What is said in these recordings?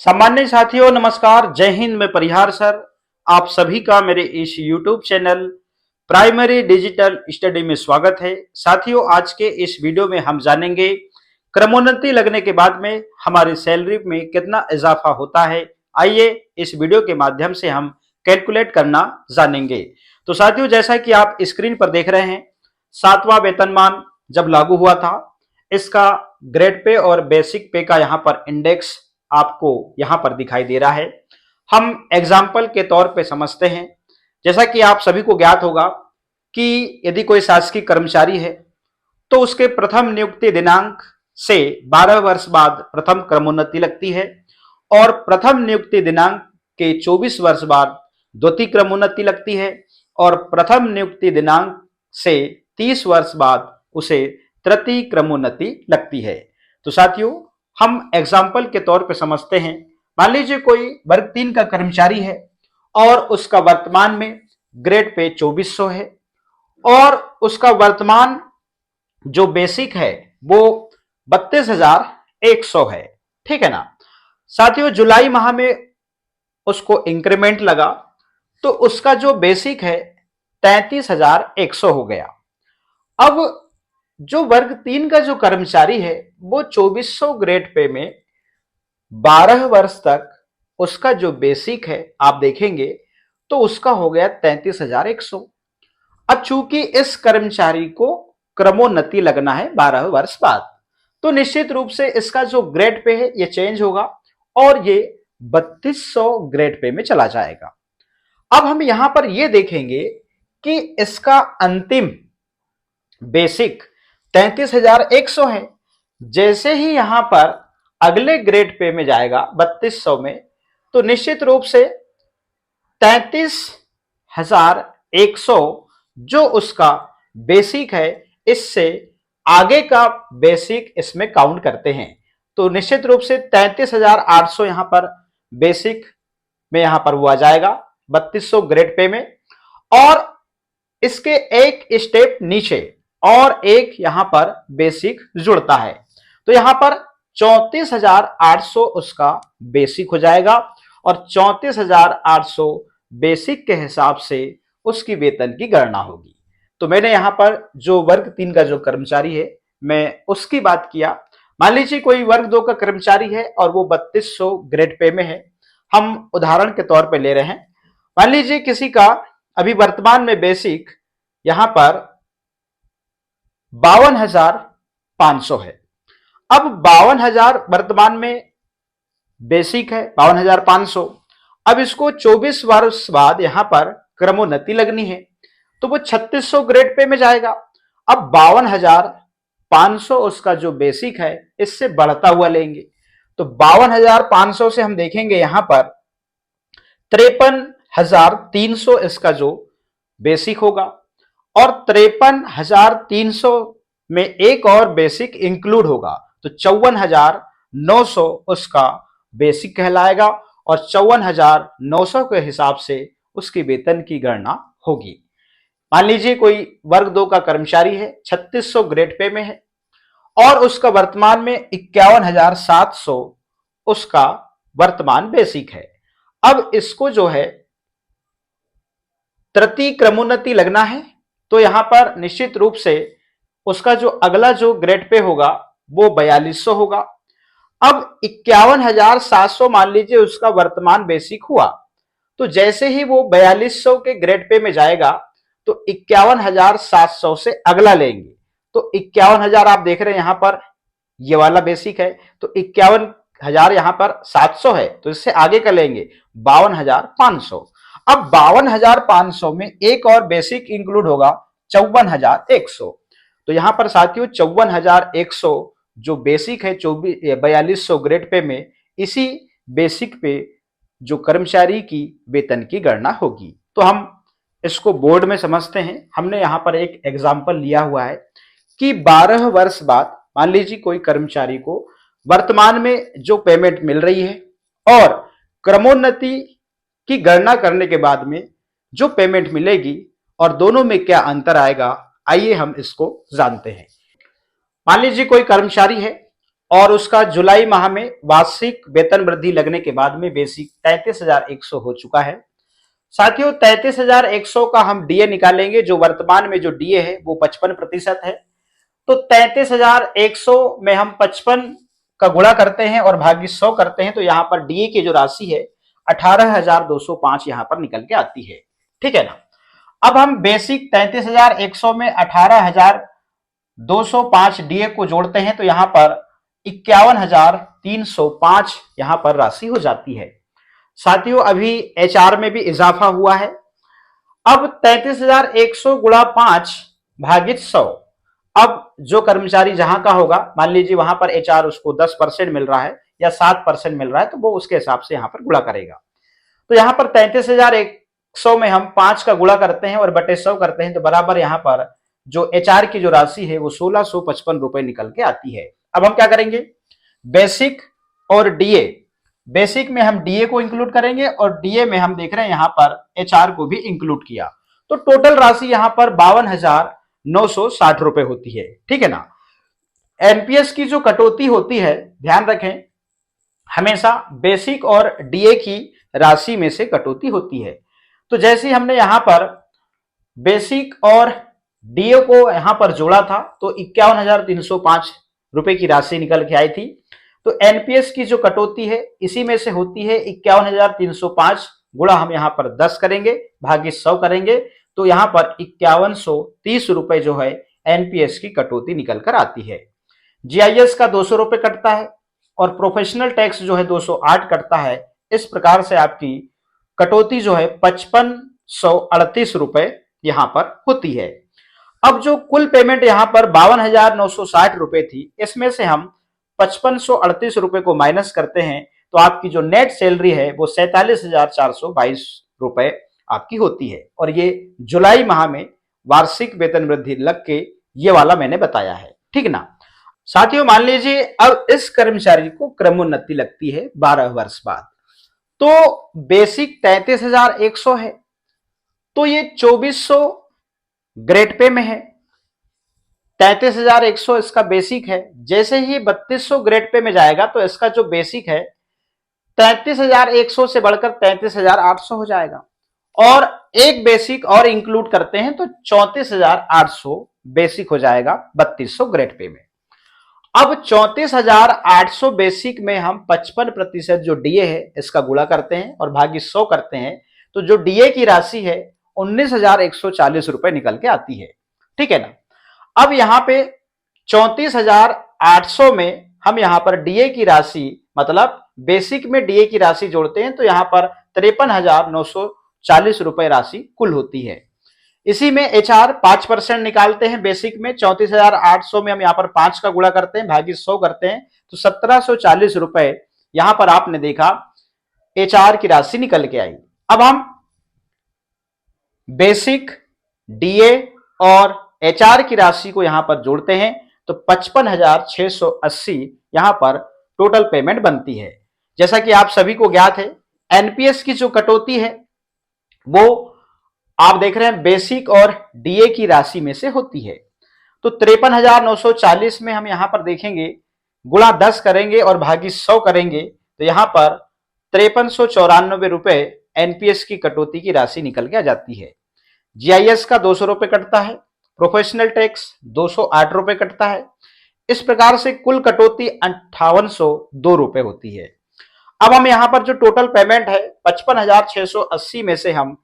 सामान्य साथियों नमस्कार, जय हिंद। मैं परिहार सर आप सभी का मेरे इस YouTube channel primary digital study में स्वागत है। साथियों, आज के इस वीडियो में हम जानेंगे क्रमोन्नति लगने के बाद में हमारी सैलरी में कितना इजाफा होता है। आइए इस वीडियो के माध्यम से हम कैलकुलेट करना जानेंगे। तो साथियों, जैसा कि आप स्क्रीन पर देख रहे हैं, 7वां वेतनमान जब लागू हुआ था, इसका ग्रेड पे और बेसिक पे का यहाँ पर इंडेक्स आपको यहां पर दिखाई दे रहा है। हम एग्जाम्पल के तौर पे समझते हैं। जैसा कि आप सभी को ज्ञात होगा कि यदि कोई शासकीय कर्मचारी है तो उसके प्रथम नियुक्ति दिनांक से 12 वर्ष बाद प्रथम क्रमोन्नति लगती है और प्रथम नियुक्ति दिनांक के 24 वर्ष बाद द्वितीय क्रमोन्नति लगती है और प्रथम नियुक्ति दिनांक से 30 वर्ष बाद उसे तृतीय क्रमोन्नति लगती है। तो साथियों, हम एग्जाम्पल के तौर पे समझते हैं। मान लीजिए कोई वर्ग 3 का कर्मचारी है और उसका वर्तमान में ग्रेड पे 2400 है और उसका वर्तमान जो बेसिक है वो 32,100 है। ठीक है ना साथियों। जुलाई माह में उसको इंक्रीमेंट लगा तो उसका जो बेसिक है 33,100 हो गया। अब जो वर्ग 3 का जो कर्मचारी है वो 2400 ग्रेड पे में 12 वर्ष तक उसका जो बेसिक है आप देखेंगे तो उसका हो गया 33,100। अब चूंकि इस कर्मचारी को क्रमोन्नति लगना है 12 वर्ष बाद, तो निश्चित रूप से इसका जो ग्रेड पे है ये चेंज होगा और ये 3200 ग्रेड पे में चला जाएगा। अब हम यहां पर ये देखेंगे कि इसका अंतिम बेसिक 33,100 है। जैसे ही यहां पर अगले ग्रेड पे में जाएगा 3200 में, तो निश्चित रूप से 33,100 जो उसका बेसिक है इससे आगे का बेसिक इसमें काउंट करते हैं। तो निश्चित रूप से 33,800 यहां पर बेसिक में यहां पर वो आ जाएगा 3200 ग्रेड पे में, और इसके एक स्टेप नीचे और एक यहां पर बेसिक जुड़ता है। तो यहां पर 34,800 उसका बेसिक हो जाएगा और 34,800 बेसिक के हिसाब से उसकी वेतन की गणना होगी। तो मैंने यहां पर जो वर्ग 3 का जो कर्मचारी है मैं उसकी बात किया। मान लीजिए कोई वर्ग 2 का कर्मचारी है और वो 3200 ग्रेड पे में है। हम उदाहरण के तौर पे ले रहे हैं। मान लीजिए किसी का अभी वर्तमान में बेसिक यहां पर 52,500 है। अब 52,000 वर्तमान में बेसिक है 52,500। अब इसको 24 वर्ष बाद यहां पर क्रमोन्नति लगनी है तो वो 3600 ग्रेड पे में जाएगा। अब 52,500 उसका जो बेसिक है इससे बढ़ता हुआ लेंगे तो 52,500 से हम देखेंगे यहां पर 53,300 इसका जो बेसिक होगा और 53,300 में एक और बेसिक इंक्लूड होगा तो 54,900 उसका बेसिक कहलाएगा और 54,900 के हिसाब से उसकी वेतन की गणना होगी। मान लीजिए कोई वर्ग 2 का कर्मचारी है, 3600 ग्रेड पे में है और उसका वर्तमान में 51,700 उसका वर्तमान बेसिक है। अब इसको जो है तृतीय क्रमोन्नति लगना है तो यहां पर निश्चित रूप से उसका जो अगला जो ग्रेड पे होगा वो 4200 होगा। अब 51,700 मान लीजिए उसका वर्तमान बेसिक हुआ तो जैसे ही वो 4200 के ग्रेड पे में जाएगा तो 51,700 से अगला लेंगे तो 51,000 आप देख रहे हैं यहां पर ये वाला बेसिक है तो 51,000 यहां पर 700 है तो इससे आगे का लेंगे 52,500। अब 52,500 में एक और बेसिक इंक्लूड होगा 54,100। तो यहां पर साथियों 54,100 जो बेसिक है 4200 ग्रेड पे में, इसी बेसिक पे जो कर्मचारी की वेतन की गणना होगी। तो हम इसको बोर्ड में समझते हैं। हमने यहां पर एक एग्जाम्पल लिया हुआ है कि 12 वर्ष बाद मान लीजिए कोई कर्मचारी को वर्तमान में जो पेमेंट मिल रही है और क्रमोन्नति की गणना करने के बाद में जो पेमेंट मिलेगी और दोनों में क्या अंतर आएगा, आइए हम इसको जानते हैं। मान लीजिए कोई कर्मचारी है और उसका जुलाई माह में वार्षिक वेतन वृद्धि लगने के बाद में बेसिक 33,100 हो चुका है। साथियों 33,100 का हम डीए निकालेंगे, जो वर्तमान में जो डीए है वो 55% है। तो 33,100 में हम 55 का गुणा करते हैं और भागी 100 करते हैं, तो यहां पर डीए की जो राशि है 18,205 यहां पर निकल के आती है। ठीक है ना। अब हम बेसिक 33,100 में 18,205 डीए को जोड़ते हैं, तो यहां पर 51,305 यहां पर राशि हो जाती है। साथियों अभी एचआर में भी इजाफा हुआ है। अब 33,100 गुणा 5 भागित 100। अब जो कर्मचारी जहां का होगा, मान लीजिए वहां पर एचआर उसको 10% मिल रहा है या 7% मिल रहा है, तो वो उसके हिसाब से यहां पर गुणा करेगा। तो यहां पर 33,100 में हम 5 का गुणा करते हैं और बटे 100 करते हैं, तो बराबर यहां पर जो एचआर की जो राशि है वो 1,655 रुपए निकल के आती है। अब हम क्या करेंगे, बेसिक और डीए, बेसिक में हम डीए को इंक्लूड करेंगे और डीए में हम देख रहे हैं यहां पर एचआर को भी इंक्लूड किया, तो टोटल राशि यहां पर 52,960 रुपए होती है। ठीक है ना। एनपीएस की जो कटौती होती है, ध्यान रखें, हमेशा बेसिक और डीए की राशि में से कटौती होती है। तो जैसे हमने यहां पर बेसिक और डीए को यहां पर जोड़ा था, तो 51,305 रुपए की राशि निकल के आई थी। तो एनपीएस की जो कटौती है इसी में से होती है 51,305 गुणा हम यहां पर 10 करेंगे, भागी 100 करेंगे, तो यहां पर 5130 रुपए जो है एनपीएस की कटौती निकल कर आती है। जीआईएस का 200 रुपए कटता है और प्रोफेशनल टैक्स जो है 208 कटता है। इस प्रकार से आपकी कटौती जो है 5538 रुपए यहां पर होती है। अब जो कुल पेमेंट यहां पर 52,960 रुपए थी, इसमें से हम 5538 रुपए को माइनस करते हैं, तो आपकी जो नेट सैलरी है वो 47,422 रुपए आपकी होती है। और ये जुलाई माह में वार्षिक वेतन वृद्धि लग के ये वाला मैंने बताया है। ठीक ना। साथियों मान लीजिए अब इस कर्मचारी को क्रमोन्नति लगती है 12 वर्ष बाद, तो बेसिक 33,100 है, तो ये 2400 ग्रेड पे में है। 33,100 इसका बेसिक है। जैसे ही 3200 ग्रेड पे में जाएगा तो इसका जो बेसिक है 33,100 से बढ़कर 33,800 हो जाएगा। और एक बेसिक और इंक्लूड करते हैं तो 34,800 बेसिक हो जाएगा 3200 ग्रेड पे में। अब 34,800 बेसिक में हम 55% जो डीए है इसका गुणा करते हैं और भागी 100 करते हैं, तो जो डीए की राशि है 19,140 रुपए निकल के आती है। ठीक है ना। अब यहां पे 34,800 में हम यहां पर डीए की राशि, मतलब बेसिक में डीए की राशि जोड़ते हैं, तो यहां पर 53,940 रुपए राशि कुल होती है। इसी में एचआर 5% निकालते हैं बेसिक में। 34,800 में हम यहां पर 5 का गुणा करते हैं, भागी 100 करते हैं, तो 1740 रुपए यहां पर आपने देखा एचआर की राशि निकल के आई। अब हम बेसिक, डीए और एचआर की राशि को यहां पर जोड़ते हैं, तो 55,680 यहां पर टोटल पेमेंट बनती है। जैसा कि आप सभी को ज्ञात है, एनपीएस की जो कटौती है वो आप देख रहे हैं बेसिक और डीए की राशि में से होती है। तो 53,940 में हम यहां पर देखेंगे, गुणा 10 करेंगे और भागी 100 करेंगे, तो यहां पर 5394 रुपए एनपीएस की कटौती की राशि निकल के आ जाती है। जीआईएस का 200 रुपए कटता है, प्रोफेशनल टैक्स 208 रुपए कटता है। इस प्रकार से कुल कटौती 5802 रुपए होती है। अब हम यहां पर जो टोटल पेमेंट है 55,680 में से हम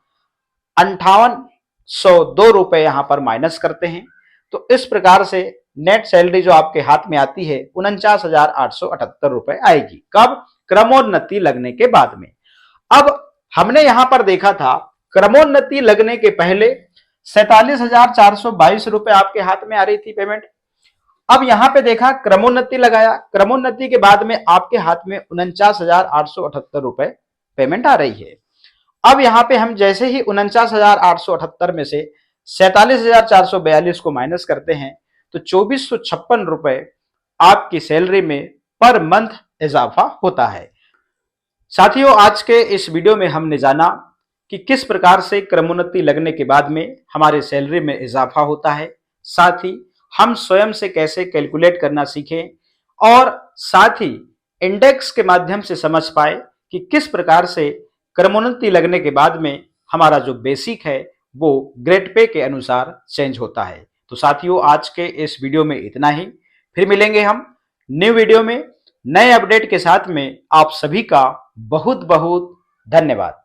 5802 रुपए यहां पर माइनस करते हैं, तो इस प्रकार से नेट सैलरी जो आपके हाथ में आती है 49,878 रुपए आएगी। कब? क्रमोन्नति लगने के बाद में। अब हमने यहां पर देखा था क्रमोन्नति लगने के पहले 47,422 रुपए आपके हाथ में आ रही थी पेमेंट। अब यहां पे देखा क्रमोन्नति लगाया, क्रमोन्नति के बाद में आपके हाथ में 49,878 रुपए पेमेंट आ रही है। अब यहां पे हम जैसे ही 49,878 में से 47,442 को माइनस करते हैं, तो 2,456 रुपए आपकी सैलरी में पर मंथ इजाफा होता है। साथियों आज के इस वीडियो में हमने जाना कि किस प्रकार से क्रमोन्नति लगने के बाद में हमारे सैलरी में इजाफा होता है, साथ ही हम स्वयं से कैसे कैलकुलेट करना सीखें और साथ ही इंडेक्स के माध्यम से समझ पाए कि किस प्रकार से क्रमोन्नति लगने के बाद में हमारा जो बेसिक है वो ग्रेड पे के अनुसार चेंज होता है। तो साथियों, आज के इस वीडियो में इतना ही। फिर मिलेंगे हम न्यू वीडियो में नए अपडेट के साथ में। आप सभी का बहुत बहुत धन्यवाद।